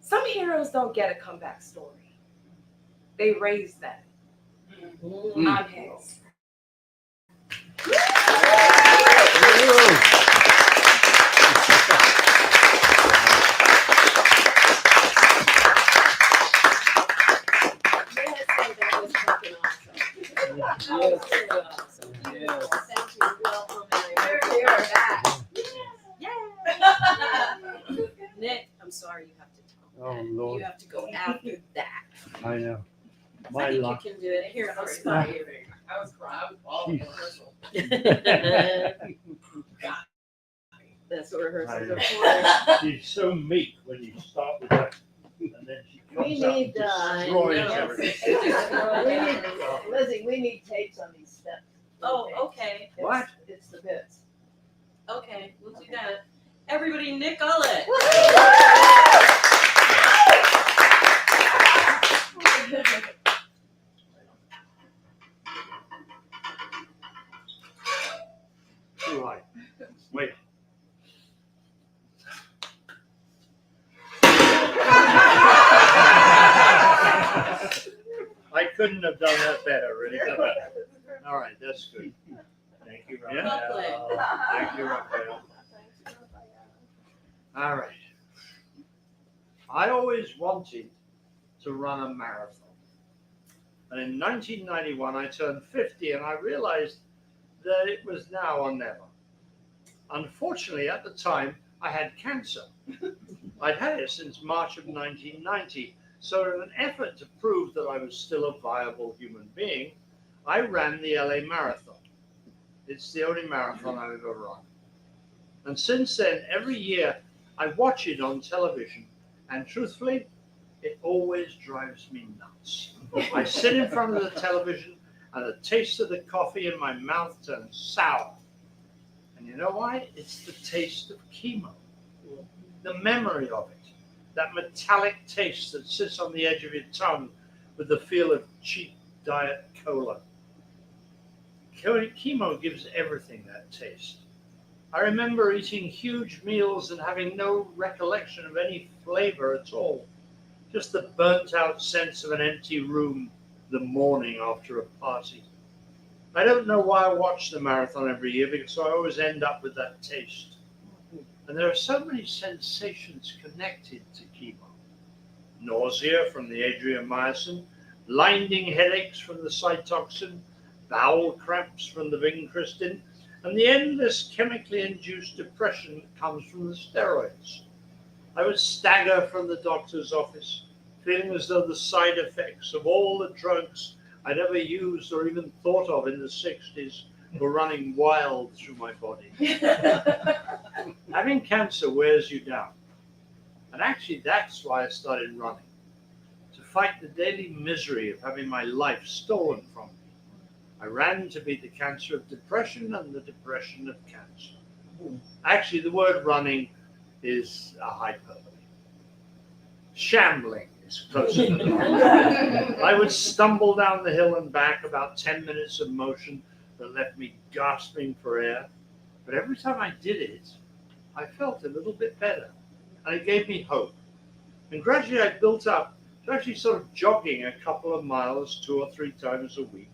some heroes don't get a comeback story. They raise them. I'm his. That was fucking awesome. That was really awesome. Beautiful. Thank you. Welcome. We are back. Yay. Nick, I'm sorry you have to tell. Oh, You Lord, have to go after that. I know. I My think luck. you can do it. Here, I'll spy you. I was crying. All the Jeez. rehearsal. That's what rehearsals are I for. She's so meek when you start with that, and then she comes out and destroys I know. everything. Lizzie, we need tapes on these steps. Oh, okay. What? It's the bits. Okay, we'll do that. Everybody, Nick Ullett. Right. Wait. I couldn't have done that better, really. All right, that's good. Thank you, Yeah. Raphael. Thank you, Raphael. All right. I always wanted to run a marathon. And in 1991, I turned 50 and I realized that it was now or never. Unfortunately, at the time, I had cancer. I'd had it since March of 1990. So in an effort to prove that I was still a viable human being, I ran the LA Marathon. It's the only marathon I've ever run. And since then, every year, I watch it on television. And truthfully, it always drives me nuts. I sit in front of the television and the taste of the coffee in my mouth turns sour. And you know why? It's the taste of chemo. The memory of it. That metallic taste that sits on the edge of your tongue with the feel of cheap diet cola. Chemo gives everything that taste. I remember eating huge meals and having no recollection of any flavor at all. Just the burnt out sense of an empty room the morning after a party. I don't know why I watch the marathon every year because I always end up with that taste. And there are so many sensations connected to chemo. Nausea from the adriamycin, blinding headaches from the Cytoxin, bowel cramps from the vincristine, and the endless chemically induced depression that comes from the steroids. I would stagger from the doctor's office, feeling as though the side effects of all the drugs I'd ever used or even thought of in the 60s were running wild through my body. Having cancer wears you down. And actually, that's why I started running, to fight the daily misery of having my life stolen from me. I ran to beat the cancer of depression and the depression of cancer. Actually, the word running is a hyperbole. Shambling is close enough. I would stumble down the hill and back, about 10 minutes of motion that left me gasping for air. But every time I did it, I felt a little bit better, and it gave me hope. And gradually I built up to actually sort of jogging a couple of miles 2 or 3 times a week,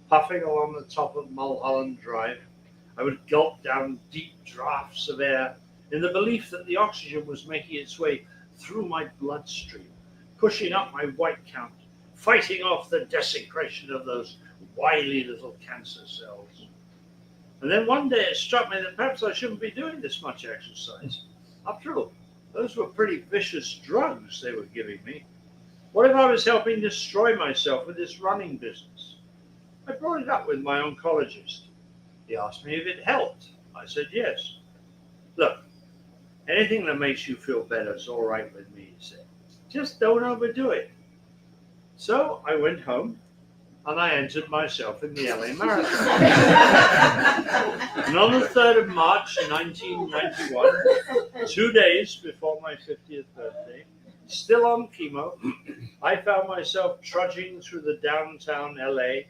puffing along the top of Mulholland Drive. I would gulp down deep draughts of air in the belief that the oxygen was making its way through my bloodstream, pushing up my white count, fighting off the desecration of those wily little cancer cells. And then one day it struck me that perhaps I shouldn't be doing this much exercise. After all, those were pretty vicious drugs they were giving me. What if I was helping destroy myself with this running business? I brought it up with my oncologist. He asked me if it helped. I said yes. Look, anything that makes you feel better is all right with me, he said. Just don't overdo it. So I went home and I entered myself in the LA Marathon. And on the 3rd of March 1991, 2 days before my 50th birthday, still on chemo, I found myself trudging through the downtown LA,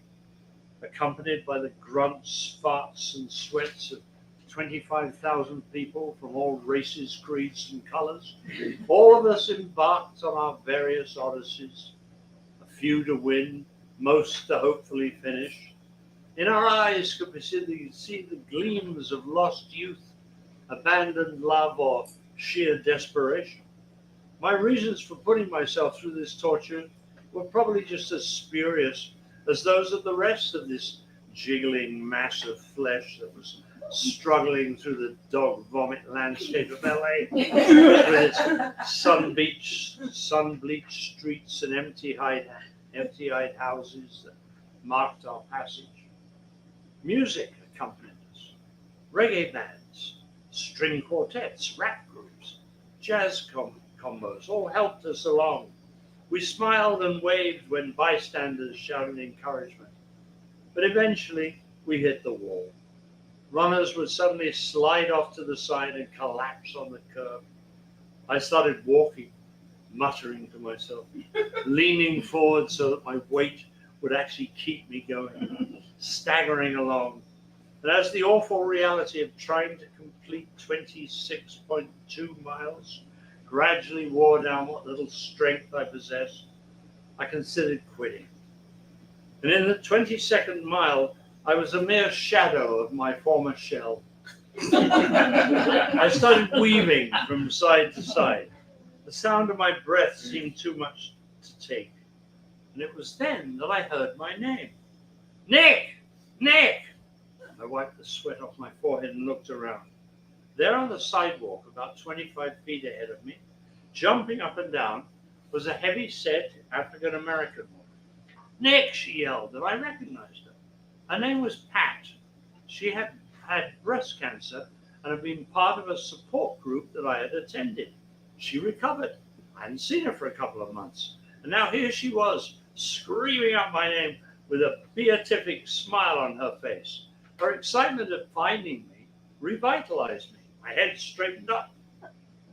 accompanied by the grunts, farts, and sweats of 25,000 people from all races, creeds, and colors. All of us embarked on our various odysseys, a few to win, most to hopefully finish. In our eyes could we see the gleams of lost youth, abandoned love, or sheer desperation. My reasons for putting myself through this torture were probably just as spurious as those of the rest of this jiggling mass of flesh that was struggling through the dog vomit landscape of LA with its sun-bleached streets and empty-eyed houses that marked our passage. Music accompanied us. Reggae bands, string quartets, rap groups, jazz combos all helped us along. We smiled and waved when bystanders shouted encouragement. But eventually, we hit the wall. Runners would suddenly slide off to the side and collapse on the curb. I started walking, muttering to myself, leaning forward so that my weight would actually keep me going, staggering along. And as the awful reality of trying to complete 26.2 miles gradually wore down what little strength I possessed, I considered quitting. And in the 22nd mile, I was a mere shadow of my former shell. I started weaving from side to side. The sound of my breath seemed too much to take. And it was then that I heard my name. Nick! Nick! I wiped the sweat off my forehead and looked around. There on the sidewalk, about 25 feet ahead of me, jumping up and down, was a heavy-set African-American woman. Nick, she yelled, and I recognized her. Her name was Pat. She had had breast cancer and had been part of a support group that I had attended. She recovered. I hadn't seen her for a couple of months. And now here she was, screaming out my name with a beatific smile on her face. Her excitement at finding me revitalized me. My head straightened up.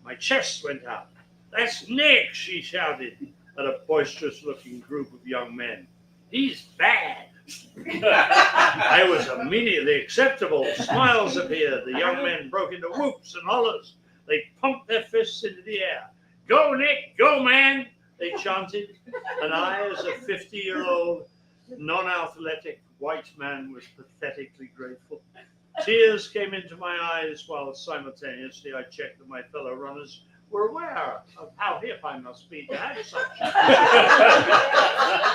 My chest went out. That's Nick, she shouted at a boisterous-looking group of young men. He's bad. I was immediately acceptable. Smiles appeared. The young men broke into whoops and hollers. They pumped their fists into the air. Go, Nick, go, man, they chanted. And I, as a 50-year-old, non-athletic white man, was pathetically grateful. Tears came into my eyes while simultaneously I checked that my fellow runners were aware of how hip I must be to have such.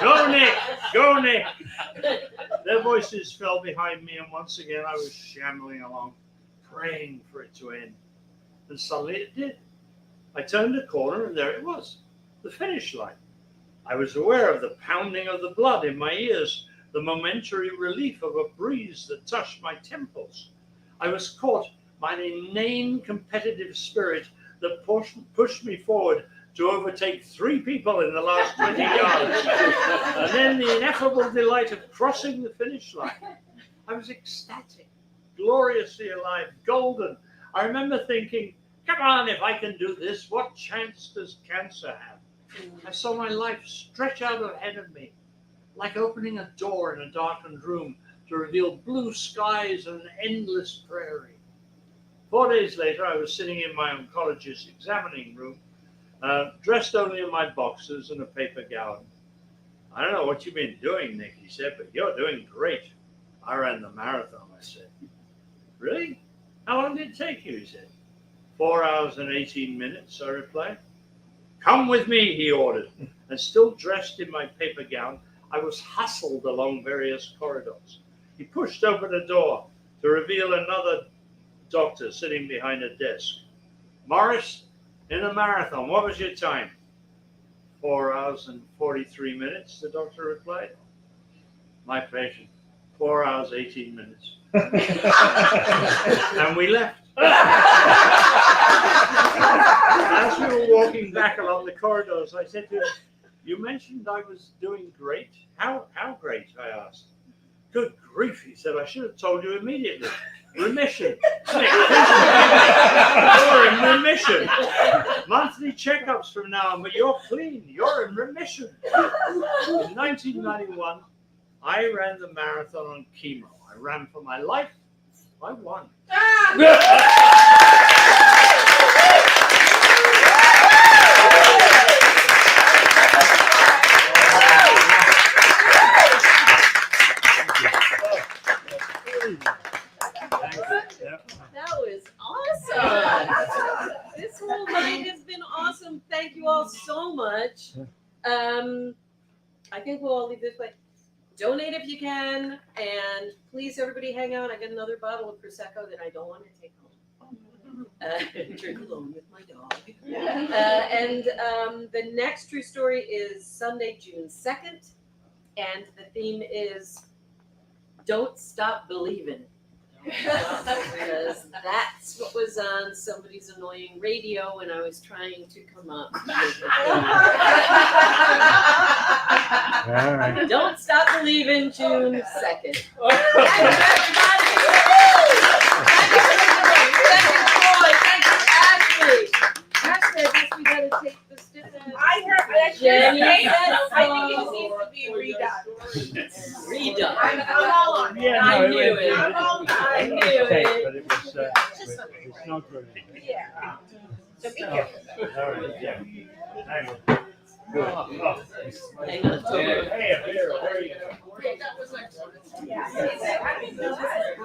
Go, Nick! Go, Nick! Their voices fell behind me, and once again I was shambling along, praying for it to end. And suddenly it did. I turned a corner, and there it was, the finish line. I was aware of the pounding of the blood in my ears, the momentary relief of a breeze that touched my temples. I was caught by an inane competitive spirit that pushed me forward to overtake 3 people in the last 20 yards. And then the ineffable delight of crossing the finish line. I was ecstatic, gloriously alive, golden. I remember thinking, come on, if I can do this, what chance does cancer have? I saw my life stretch out ahead of me, like opening a door in a darkened room to reveal blue skies and an endless prairie. 4 days later, I was sitting in my oncologist's examining room, dressed only in my boxers and a paper gown. I don't know what you've been doing, Nick, he said, but you're doing great. I ran the marathon, I said. Really? How long did it take you, he said. 4 hours and 18 minutes, I replied. Come with me, he ordered. And still dressed in my paper gown, I was hustled along various corridors. He pushed open a door to reveal another doctor sitting behind a desk. Morris, in the marathon, what was your time? 4 hours and 43 minutes, the doctor replied. My patient, 4 hours, 18 minutes. And we left. As we were walking back along the corridors, I said to him, "You mentioned I was doing great. How great?" I asked. "Good grief," he said, "I should have told you immediately. Remission. You're in remission. Monthly checkups from now on, but you're clean. You're in remission." In 1991, I ran the marathon on chemo. I ran for my life. I won. That was awesome. This whole night has been awesome. Thank you all so much. I think we'll all leave this way. Donate if you can, and please, everybody, hang out. I got another bottle of Prosecco that I don't want to take home. Drink alone with my dog. And the next true story is Sunday, June 2nd, and the theme is "Don't Stop Believing." Because that's what was on somebody's annoying radio when I was trying to come up with All right. Don't Stop Believing, June 2nd. Thank you, Troy. Thank you, Ashley. Ashley, I guess we gotta take the stiff end. I heard that. Jenny I think it needs to be redone. Redone. I'm all on it. Yeah, I no, knew it. I'm all I on knew it. Take, it. but it's not good. Yeah. So be careful. All right, yeah. Hang on. Good. Oh. Hang on. Hey, there you go. Yeah. I didn't know that.